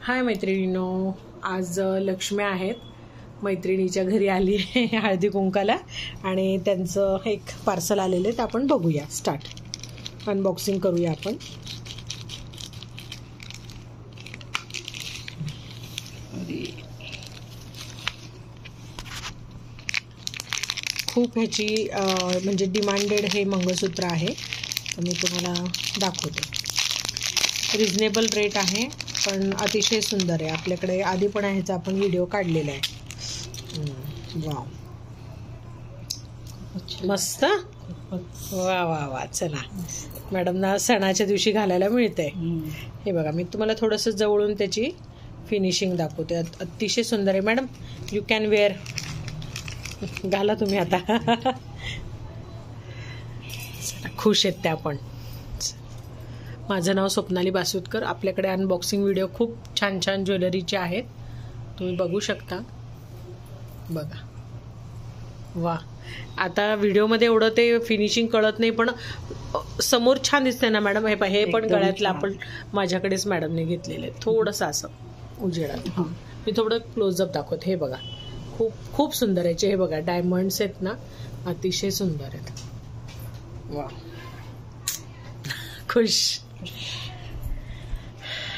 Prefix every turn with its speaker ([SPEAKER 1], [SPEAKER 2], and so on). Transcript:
[SPEAKER 1] हाय मैत्रिणींनो, आज लक्ष्मी आहेत मैत्रिणीच्या घरी आली आहे हळदी कुंकाला आणि त्यांचं एक पार्सल आलेलं आहे ते आपण बघूया. स्टार्ट अनबॉक्सिंग करूया आपण. खूप ह्याची म्हणजे डिमांडेड हे मंगळसूत्र आहे, तर मी तुम्हाला दाखवते. रिजनेबल रेट आहे पण अतिशय सुंदर आहे. आपल्याकडे आधी पण ह्याचा आपण व्हिडिओ काढलेला आहे. वाव, मस्त. वा वा वा. चला मॅडमना सणाच्या दिवशी घालायला मिळते. हे बघा, मी तुम्हाला थोडंसं जवळून त्याची फिनिशिंग दाखवते. अतिशय सुंदर आहे मॅडम. You can wear. घाला तुम्ही आता. खुश आहेत त्या पण. माझं नाव स्वप्नाली बासुदकर. आपल्याकडे अनबॉक्सिंग व्हिडिओ खूप छान छान ज्वेलरीचे आहेत, तुम्ही बघू शकता. बघा, वा. आता व्हिडिओमध्ये एवढं ते फिनिशिंग कळत नाही, पण समोर छान दिसतंय ना मॅडम. हे पण गळ्यातलं आपण माझ्याकडेच मॅडमने घेतलेलं आहे. थोडंसं असं उजेडात मी थोडं क्लोजअप दाखवते. हे बघा, खूप खूप सुंदर आहे. हे बघा, डायमंड्स आहेत ना, अतिशय सुंदर आहेत. वा, खुश.